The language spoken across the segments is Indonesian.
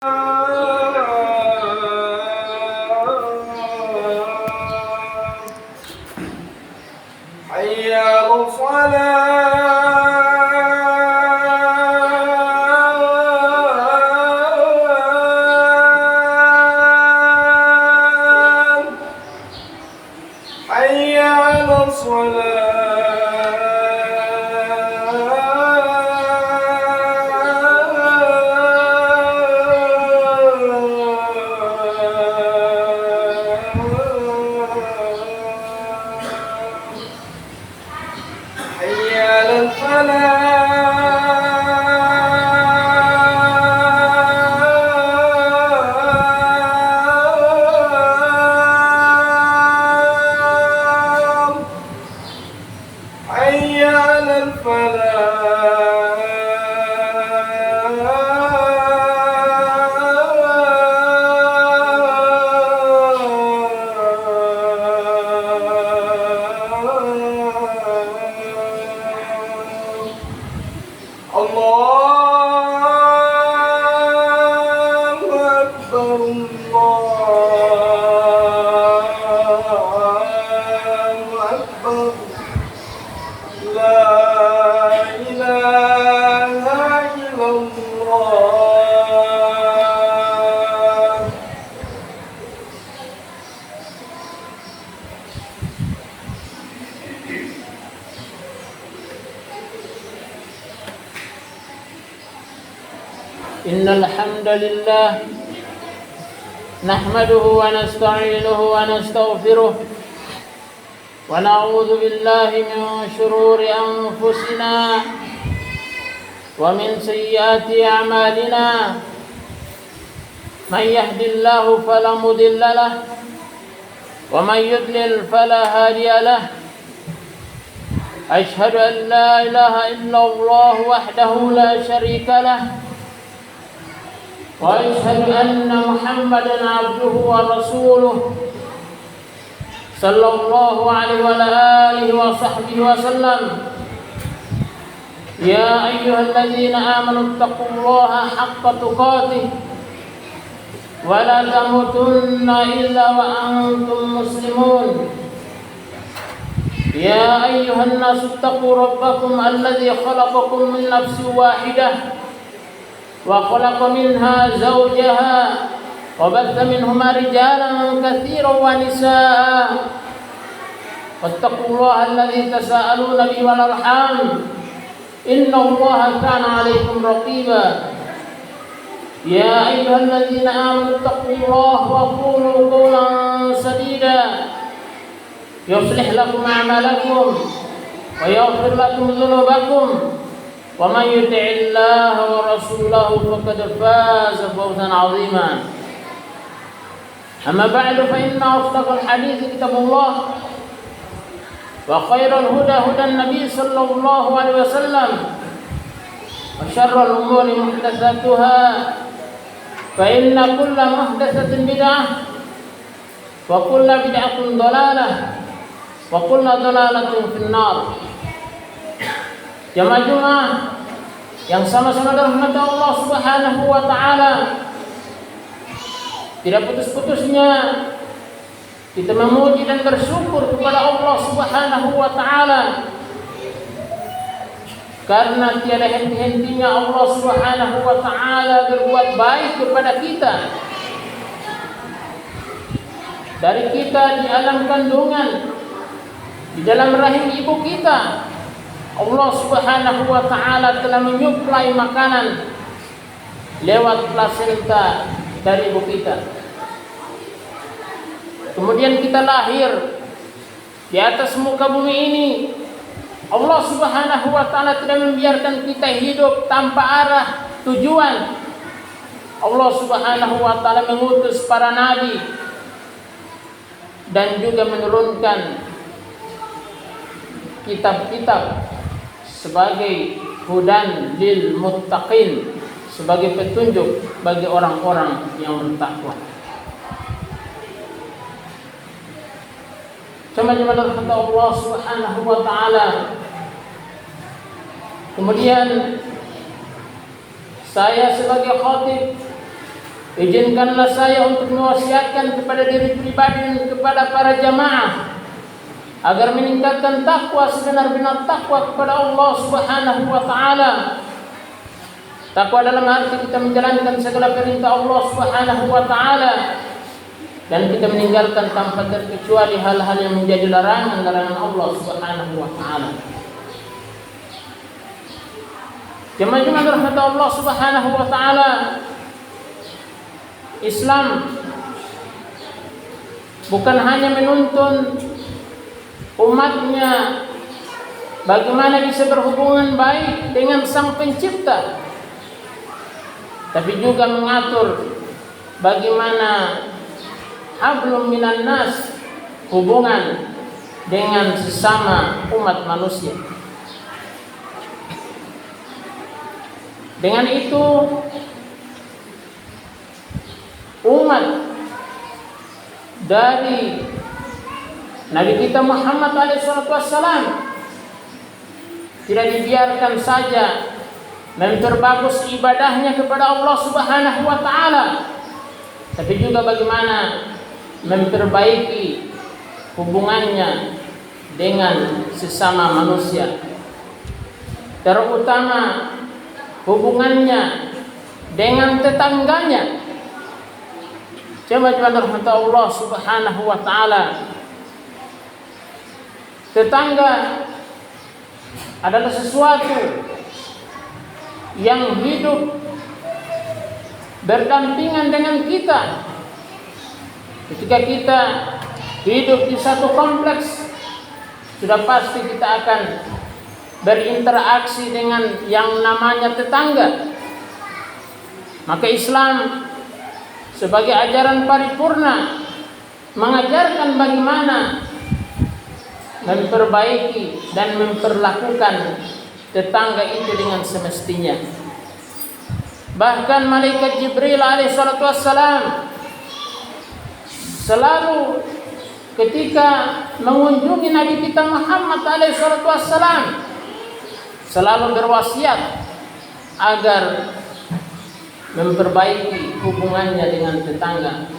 حي على الصلاة حي على حي على الفلاح حي على الفلاح الله أكبر الله أكبر لا إله إلا الله. إن الحمد لله نحمده ونستعينه ونستغفره ونعوذ بالله من شرور أنفسنا ومن سيئات أعمالنا من يهد الله فلا مضل له ومن يضلل فلا هادي له أشهد أن لا إله إلا الله وحده لا شريك له وأشهد أن محمدًا عبده ورسوله صلى الله عليه وعلى آله وصحبه وسلم. يا أيها الذين آمنوا اتقوا الله حق تقاته ولا تموتن إلا وأنتم مسلمون. يا أيها الناس اتقوا ربكم الذي خلقكم من نفس واحدة وخلق منها زوجها وبث منهما رجالا كثيرا ونساء واتقوا الله الذي تساءلون به والأرحام إن الله كان عليكم رقيبا. يا أيها الذين آمنوا اتقوا الله وقولوا قولا سديدا يصلح لكم أعمالكم ويغفر لكم ذنوبكم ومن يطع الله ورسوله فقد فاز فوزا عظيما. أما بعد فإن أصدق الحديث كتاب الله وخير الهدى هدى النبي صلى الله عليه وسلم وشر الأمور محدثاتها فإن كل محدثة بدعة وكل بدعة ضلالة وكل ضلالة في النار. Jamaah yang sama-sama dirahmati Allah Subhanahu wa taala, tidak putus-putusnya kita memuji dan bersyukur kepada Allah Subhanahu wa taala karena tiada henti-hentinya Allah Subhanahu wa taala berbuat baik kepada kita. Dari kita di alam kandungan, di dalam rahim ibu kita, Allah Subhanahu wa taala telah menyuplai makanan lewat plasenta dari ibu kita. Kemudian kita lahir di atas muka bumi ini. Allah Subhanahu wa taala tidak membiarkan kita hidup tanpa arah tujuan. Allah Subhanahu wa taala mengutus para nabi dan juga menurunkan kitab-kitab sebagai hudan lil muttaqin, sebagai petunjuk bagi orang-orang yang bertakwa. Cuma-cuma kata Allah Subhanahu wa taala. Kemudian saya sebagai khatib izinkanlah saya untuk mewasiatkan kepada diri pribadi dan kepada para jamaah agar meningkatkan takwa sebenar-benar takwa kepada Allah Subhanahu wa taala. Takwa dalam arti kita menjalankan segala perintah Allah Subhanahu wa taala dan kita meninggalkan tanpa terkecuali hal-hal yang menjadi larangan-larangan Allah Subhanahu wa taala. Jemaah rahmat Allah Subhanahu wa taala, Islam bukan hanya menuntun umatnya bagaimana bisa berhubungan baik dengan Sang Pencipta, tapi juga mengatur bagaimana hablum minan nas, hubungan dengan sesama umat manusia. Dengan itu umat dari Nabi kita Muhammad SAW tidak dibiarkan saja memperbagus ibadahnya kepada Allah Subhanahu wa taala, tapi juga bagaimana memperbaiki hubungannya dengan sesama manusia, terutama hubungannya dengan tetangganya. Jemaah rahmat Allah Subhanahu wa taala, tetangga adalah sesuatu yang hidup berdampingan dengan kita. Ketika kita hidup di satu kompleks, sudah pasti kita akan berinteraksi dengan yang namanya tetangga. Maka Islam sebagai ajaran paripurna mengajarkan bagaimana memperbaiki dan memperlakukan tetangga itu dengan semestinya. Bahkan malaikat Jibril alaihissalatu wassalam selalu ketika mengunjungi Nabi kita Muhammad alaihissalatu wassalam selalu berwasiat agar memperbaiki hubungannya dengan tetangga.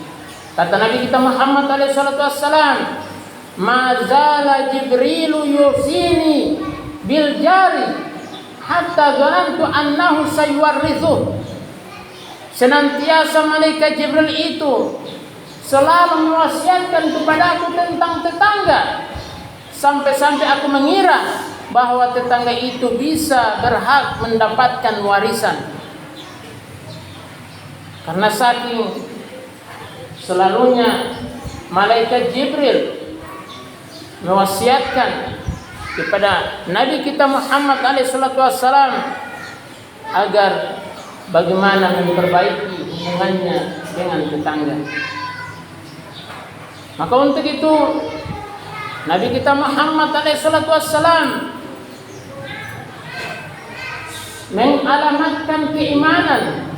Kata Nabi kita Muhammad alaihissalatu wassalam, "Ma zala Jibrilu yusini bil jari hatta zanantu annahu sayuwarrithu." Senantiasa malaikat Jibril itu selalu mewasiatkan kepadaku tentang tetangga, sampai-sampai aku mengira bahwa tetangga itu bisa berhak mendapatkan warisan. Karena saking selalunya malaikat Jibril mewasiatkan kepada Nabi kita Muhammad SAW agar bagaimana memperbaiki hubungannya dengan tetangga. Maka untuk itu Nabi kita Muhammad SAW mengalamatkan keimanan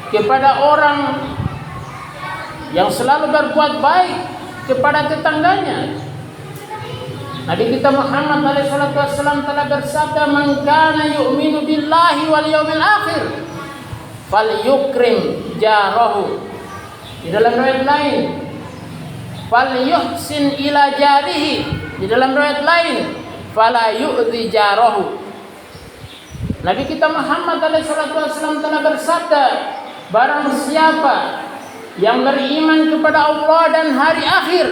kepada orang yang selalu berbuat baik kepada tetangganya. Nabi kita Muhammad SAW telah bersabda, "Man kana yu'minu billahi wal yawmil akhir falyukrim jarahu." Di dalam riwayat lain, "Falyuhsin ila jarihi." Di dalam riwayat lain, "Fala yu'dhi jarahu." Nabi kita Muhammad SAW telah bersabda, barang siapa yang beriman kepada Allah dan hari akhir,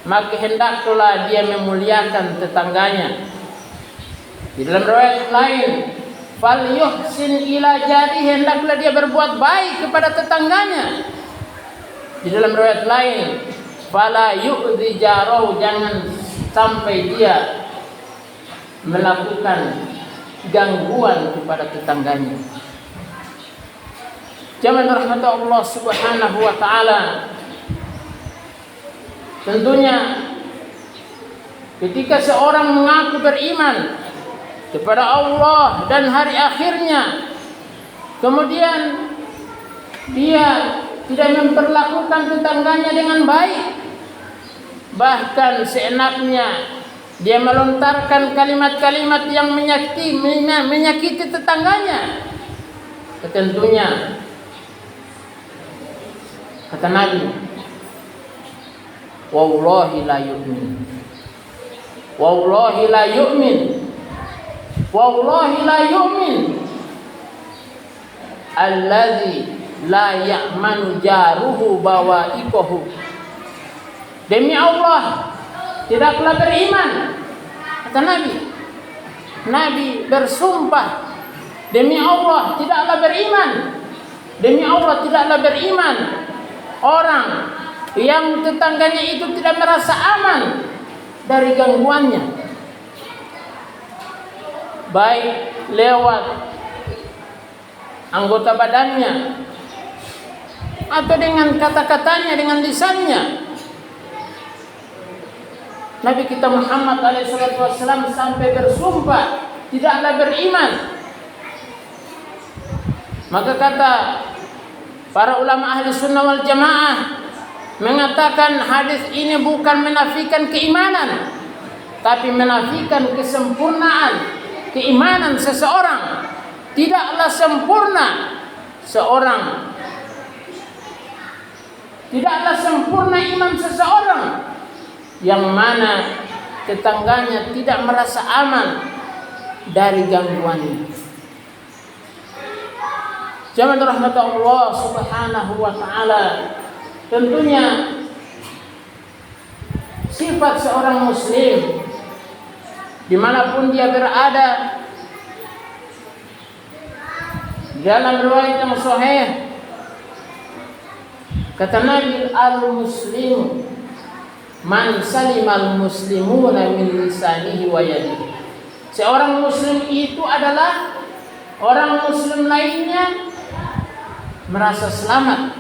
maka hendaklah dia memuliakan tetangganya. Di dalam riwayat lain, fal yuhsin ila jari, hendaklah dia berbuat baik kepada tetangganya. Di dalam riwayat lain, fala yu'dhi jarahu, jangan sampai dia melakukan gangguan kepada tetangganya. Jamaah rahmat Allah Subhanahu wa taala, tentunya ketika seorang mengaku beriman kepada Allah dan hari akhirnya, kemudian dia tidak memperlakukan tetangganya dengan baik, bahkan seenaknya dia melontarkan kalimat-kalimat yang menyakiti tetangganya, tentunya Kata Nabi, wallahi la yu'min. Wallahi la yu'min. Wallahi la yu'min. Alladzi la ya'manu jaruhu bawa'iqahu. Demi Allah, tidaklah beriman. Kata Nabi. Nabi bersumpah, demi Allah tidaklah beriman. Demi Allah tidaklah beriman orang yang tetangganya itu tidak merasa aman dari gangguannya, baik lewat anggota badannya atau dengan kata-katanya, dengan lisannya. Nabi kita Muhammad SAW sampai bersumpah tidaklah beriman. Maka kata para ulama ahli sunnah wal jamaah mengatakan hadis ini bukan menafikan keimanan, tapi menafikan kesempurnaan keimanan seseorang. Tidaklah sempurna seorang, tidaklah sempurna iman seseorang yang mana tetangganya tidak merasa aman dari gangguannya. Jamaah rahmat Allah Subhanahu wa taala, tentunya sifat seorang muslim dimanapun dia berada. Dalam riwayat yang sahih kata Nabi, al-muslimu man salimal muslimuna min lisanihi wa yadihi. Seorang muslim itu adalah orang muslim lainnya merasa selamat.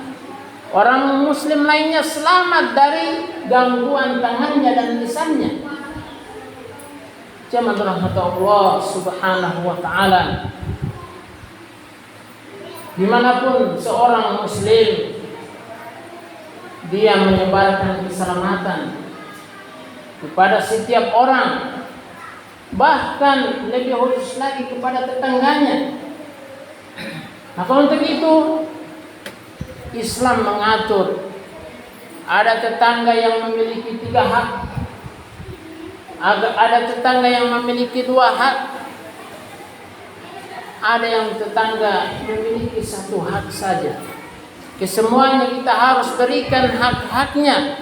Orang muslim lainnya selamat dari gangguan tangannya dan lisannya. Jamaah rahmat Allah Subhanahu wa taala, dimanapun seorang muslim dia menyebarkan keselamatan kepada setiap orang, bahkan lebih khusus lagi kepada tetangganya. Maka untuk itu Islam mengatur ada tetangga yang memiliki 3 hak, ada tetangga yang memiliki 2 hak, ada yang tetangga memiliki 1 hak saja. Kesemuanya kita harus berikan hak-haknya.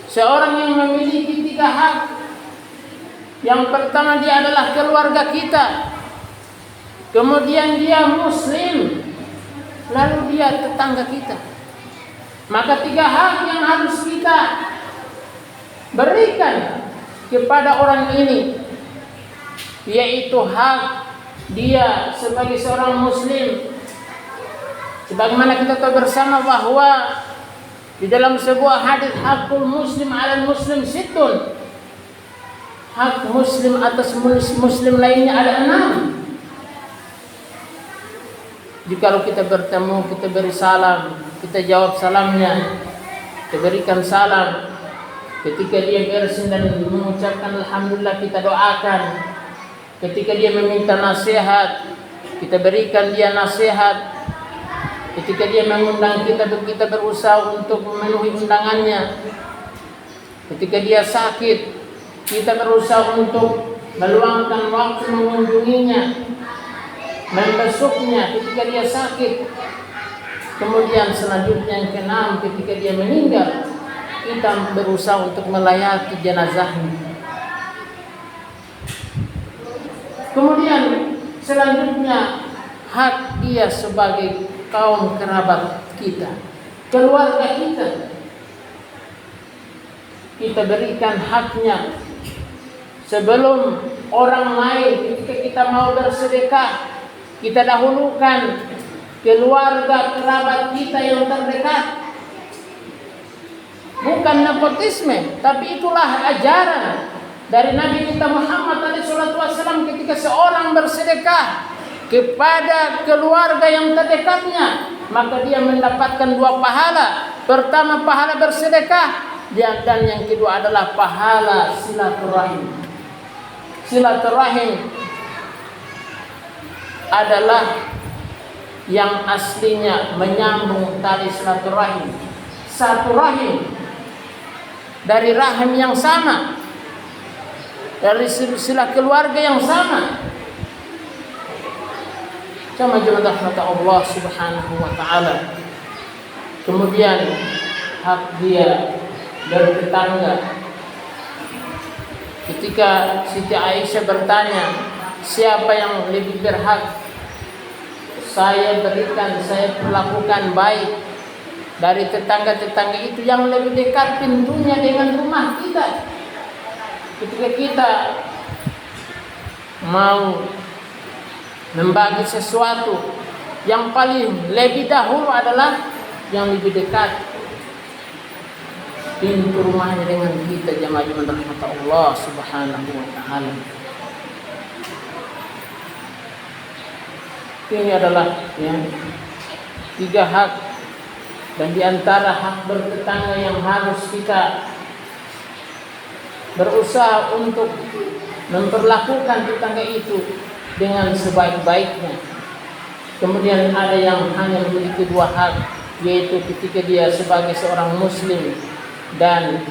Seorang yang memiliki 3 hak, yang pertama dia adalah keluarga kita, kemudian dia muslim, lalu dia tetangga kita. Maka 3 hak yang harus kita berikan kepada orang ini, yaitu hak dia sebagai seorang muslim. Sebagaimana kita tahu bersama bahwa di dalam sebuah hadis, hakul muslim 'alal muslim sittun. Hak muslim atas muslim lainnya ada 6. Jika kita bertemu, kita beri salam, kita jawab salamnya, kita berikan salam. Ketika dia bersin dan mengucapkan alhamdulillah, kita doakan. Ketika dia meminta nasihat, kita berikan dia nasihat. Ketika dia mengundang kita berusaha untuk memenuhi undangannya. Ketika dia sakit, kita berusaha untuk meluangkan waktu mengunjunginya, membesuknya ketika dia sakit. Kemudian selanjutnya yang ke-6, ketika dia meninggal, kita berusaha untuk melayati jenazahnya. Kemudian selanjutnya hak dia sebagai kaum kerabat kita, keluarga kita, kita berikan haknya. Sebelum orang lain, ketika kita mau bersedekah, kita dahulukan keluarga kerabat kita yang terdekat. Bukan nepotisme, tapi itulah ajaran dari Nabi kita Muhammad SAW. Ketika seorang bersedekah kepada keluarga yang terdekatnya, maka dia mendapatkan 2 pahala. Pertama, pahala bersedekah, dan yang kedua adalah pahala silaturahim. Silaturahim adalah yang aslinya menyambung tali silaturahim, satu rahim dari rahim yang sama, dari silsilah keluarga yang sama. Sama jemaah rahmat Allah Subhanahu wa taala. Kemudian hak dia bertetangga. Ketika Siti Aisyah bertanya, siapa yang lebih berhak saya berikan, saya perlakukan baik dari tetangga-tetangga itu yang lebih dekat pintunya dengan rumah kita. Ketika kita mau membagi sesuatu, yang paling lebih dahulu adalah yang lebih dekat pintu rumahnya dengan kita, jamaah rahmat Allah Subhanahu wa taala. Ini adalah tiga hak, dan di antara hak bertetangga yang harus kita berusaha untuk memperlakukan tetangga itu dengan sebaik-baiknya. Kemudian ada yang hanya memiliki dua hak, yaitu ketika dia sebagai seorang muslim dan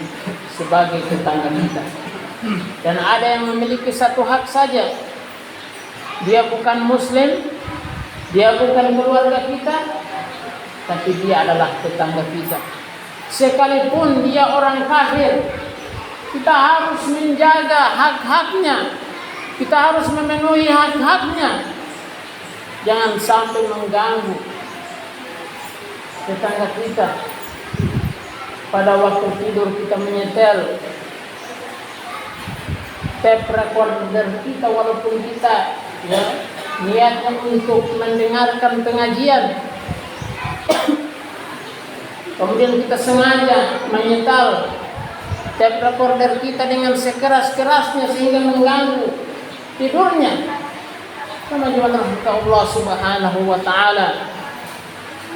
sebagai tetangga kita. Dan ada yang memiliki satu hak saja, dia bukan muslim, dia bukan keluarga kita, tapi dia adalah tetangga kita. Sekalipun dia orang kafir, kita harus menjaga hak-haknya. Kita harus memenuhi hak-haknya. Jangan sampai mengganggu tetangga kita. Pada waktu tidur kita menyetel tape recorder kita, walaupun kita niatnya untuk mendengarkan pengajian, kemudian kita sengaja menyetel tape recorder kita dengan sekeras-kerasnya sehingga mengganggu tidurnya. Sama juga Allah Subhanahu wa taala,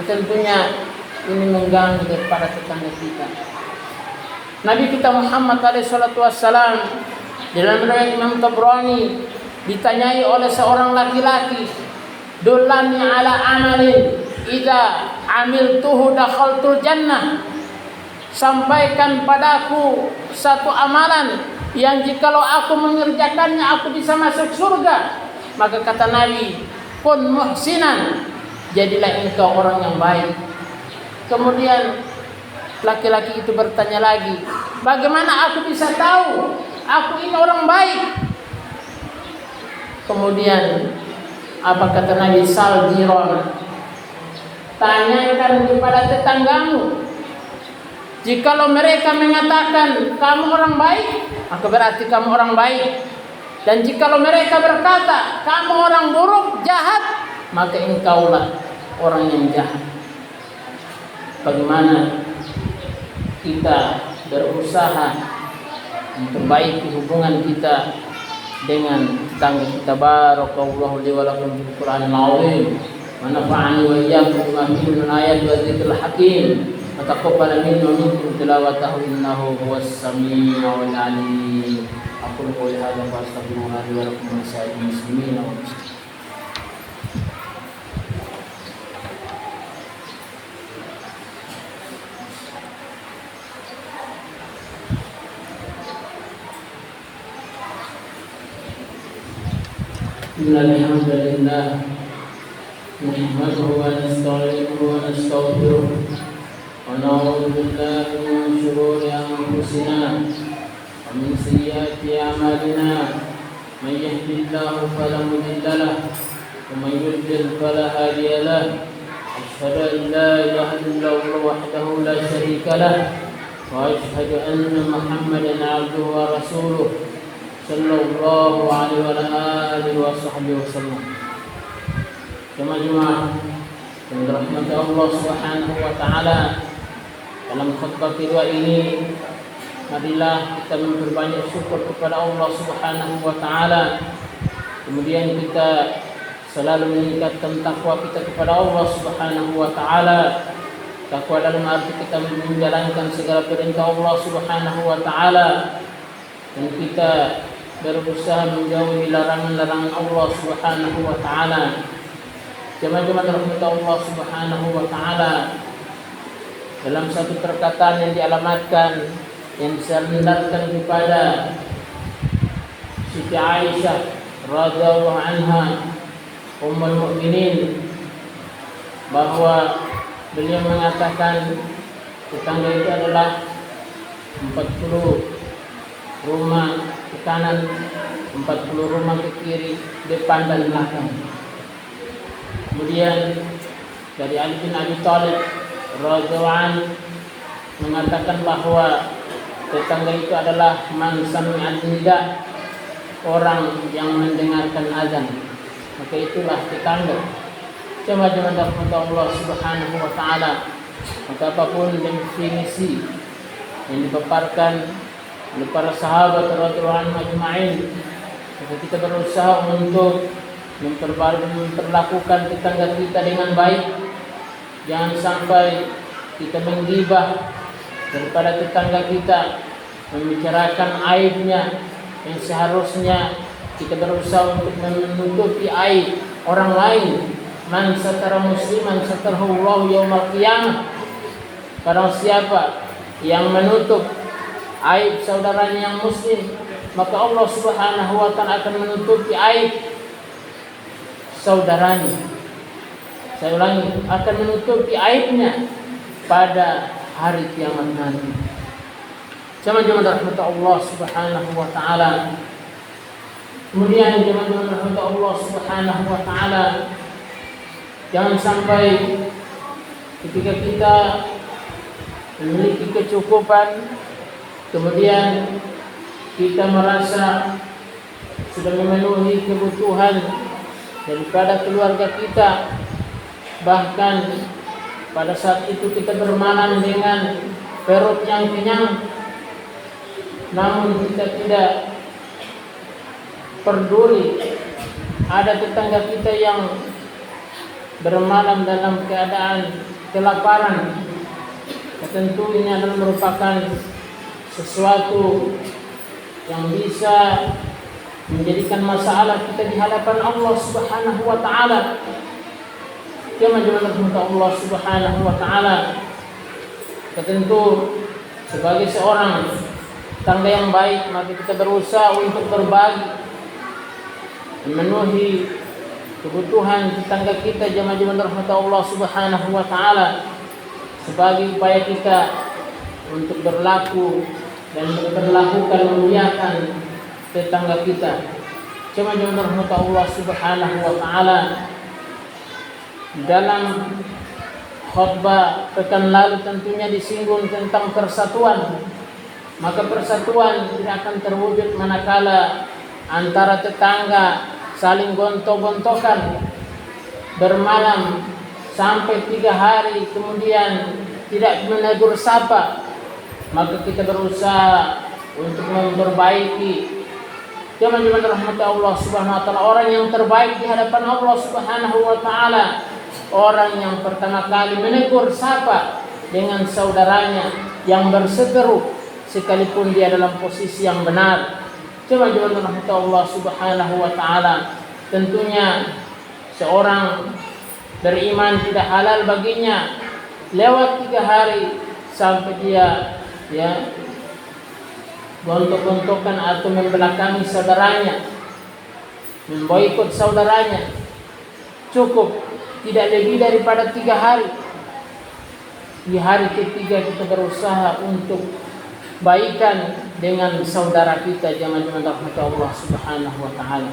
tentunya ini mengganggu kepada tetangga kita. Nabi kita Muhammad SAW dalam riwayat Imam Tabrani ditanyai oleh seorang laki-laki, "Dullani ala amalin idza amiltuhu dakhaltul jannah." Sampaikan padaku satu amalan yang jikalau aku mengerjakannya aku bisa masuk surga. Maka kata Nabi, "Kun muhsinan." Jadilah engkau orang yang baik. Kemudian laki-laki itu bertanya lagi, "Bagaimana aku bisa tahu aku ini orang baik?" Kemudian apa kata Nabi? "Sal jiran." Tanyakan kepada tetanggamu. Jikalau mereka mengatakan kamu orang baik, maka berarti kamu orang baik. Dan jikalau mereka berkata kamu orang buruk, jahat, maka engkaulah orang yang jahat. Bagaimana kita berusaha memperbaiki hubungan kita dengan tetangga kita. Barakallahu li wa lakum bil Qur'anil azim wa nafa'ani wa iyyakum bima fihi min ayati wa dzikril hakim. Taqabbal minni wa minkum tilawatahu innahu huwas samiul alim. Aqulu qawli hadza wa astaghfirullah li wa lakum wa lisa'il muslimin. Innal hamdalillah nahmaduhu wa nasta'inuhu wa nastaghfiruh wa na'udzu billahi min shururi anfusina wa min sayyiati a'malina. Man yahdihillahu fala mudilla lahu wa man yudlil fala hadiya lahu. Asyhadu an la ilaha illallah wahdahu la syarika lahu wa asyhadu anna Muhammadan 'abduhu wa rasuluh sallallahu alaihi wa alihi wa sahbihi wasallam. Jemaah yang dirahmati Allah Subhanahu wa taala, dalam khutbah kedua ini marilah kita memperbanyak syukur kepada Allah Subhanahu wa taala. Kemudian kita selalu meningkatkan takwa kita kepada Allah Subhanahu wa taala. Takwa dalam arti kita menjalankan segala perintah Allah Subhanahu wa taala, dan kita berusaha menjauhi larangan-larangan Allah Subhanahu wa taala. Jemaah-jemaah rahmat Allah Subhanahu wa taala, dalam satu perkataan yang dialamatkan yang disandarkan kepada Siti Aisyah radhiyallahu anha ummul mukminin, bahwa beliau mengatakan tetangga itu adalah 40 rumah ke kanan, 40 rumah ke kiri, depan dan belakang. Kemudian dari Ali bin Abi Thalib radhiyallahu anhu mengatakan bahwa tetangga itu adalah man sami'an nida, orang yang mendengarkan azan, maka itulah tetangga. Jemaah-jemaah rahmat Allah Subhanahu wa taala, maka apapun definisi yang dipaparkan oleh para sahabat radhiyallahu anhum ajma'in, maka kita berusaha untuk memperlakukan tetangga kita dengan baik. Jangan sampai kita menggibah daripada tetangga kita, membicarakan aibnya, yang seharusnya kita berusaha untuk menutupi aib orang lain. Man satara musliman satarahu Allah yaumal qiyamah. Barang siapa yang menutup aib saudaranya yang muslim, maka Allah Subhanahu wa taala akan menutupi aib saudaranya. Saya ulangi, akan menutupi aibnya pada hari kiamat nanti. Jemaah-jemaah rahmat Allah Subhanahu wa taala. Kemudian jemaah-jemaah rahmat Allah Subhanahu wa taala, jangan sampai ketika kita memiliki kecukupan, kemudian kita merasa sudah memenuhi kebutuhan daripada keluarga kita, bahkan pada saat itu kita bermalam dengan perut yang kenyang, namun kita tidak peduli ada tetangga kita yang bermalam dalam keadaan kelaparan. Tentu ini adalah merupakan sesuatu yang bisa menjadikan masalah kita di hadapan Allah Subhanahu wa taala. Jemaah-jemaah Allah Subhanahu wa taala, tentu sebagai seorang tangga yang baik, maka kita berusaha untuk berbagi, memenuhi kebutuhan tetangga kita. Jemaah-jemaah Allah Subhanahu wa taala, sebagai upaya kita untuk berlaku dan berlakukan memuliakan tetangga kita. Jemaah-jemaah Allah Subhanahu wa taala, dalam khutbah pekan lalu tentunya disinggung tentang persatuan. Maka persatuan tidak akan terwujud manakala antara tetangga saling gontok-gontokan, bermalam sampai 3 hari kemudian tidak menegur sapa. Maka kita berusaha untuk memperbaiki. Jemaah rahmat Allah Subhanahu wa taala, orang yang terbaik di hadapan Allah Subhanahu wa taala, orang yang pertama kali menegur sapa dengan saudaranya yang berseteru sekalipun dia dalam posisi yang benar. Jemaah rahmat Allah Subhanahu wa taala, tentunya seorang beriman tidak halal baginya lewat 3 hari sampai dia gontok-gontokan atau membelakangi saudaranya, memboikot saudaranya. Cukup tidak lebih daripada 3 hari. Di hari ketiga kita berusaha untuk baikan dengan saudara kita. Jemaah rahmat Allah Subhanahu wa taala.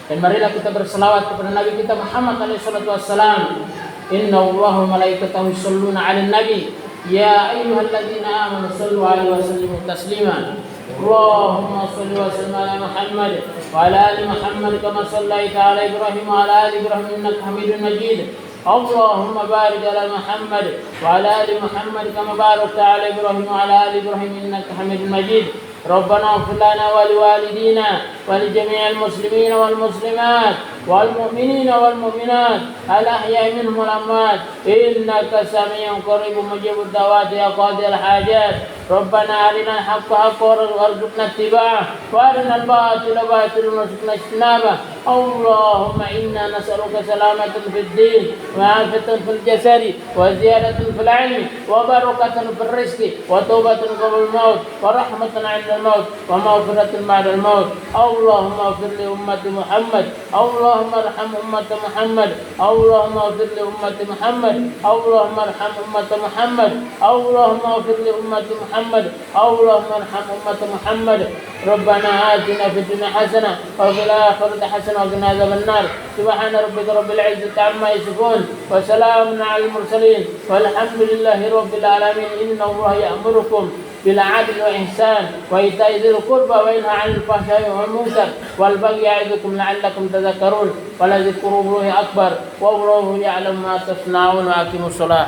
Dan marilah kita berselawat kepada Nabi kita Muhammad alaihi salatu wassalam. Inna Allaha wa malaikatahu yusholluna 'alan nabi ya ayyuhalladzina amanu shallu 'alaihi wa sallimu taslima. Allahumma shalli wa sallim ala Muhammad wa ala ali Muhammad kama shallaita ala Ibrahim wa ala ali Ibrahim innaka Hamidum Majid. Allahumma barik ala Muhammad wa ala ali Muhammad kama barakta ala Ibrahim wa ala ali Ibrahim innaka Hamidum Majid. Rabbana ighfir lana wa liwalidina ولجميع المسلمين والمسلمات والمؤمنين والمؤمنات الأحياء منهم والأموات إنك سميع قريب مجيب الدعوات يا قاضي الحاجات ربنا أرنا الحق حقا وارزقنا اتباعه وأرنا الباطل باطلا وارزقنا اجتنابه اللهم إنا نسألك سلامة في الدين وعافية في الجسد وزيادة في العلم وبركة في الرزق وتوبة قبل الموت ورحمة عند الموت ومغفرة بعد الموت اللهم اغفر لأمة محمد اللهم ارحم أمة محمد اللهم اغفر لأمة محمد اللهم ارحم أمة محمد اللهم اغفر لأمة محمد اللهم ارحم أمة محمد ربنا آتنا في الدنيا حسنة وفي الآخرة حسنة وقنا عذاب النار سبحان ربك رب العزة عما يصفون وسلام على المرسلين والحمد لله رب العالمين إن الله يأمركم بالعدل والإحسان وإيتاء ذي القربى وينهى عن الفحشاء والمنكر والبغي يعظكم لعلكم تذكرون ولذكر الله أكبر والله يعلم ما تصنعون وأقيموا الصلاة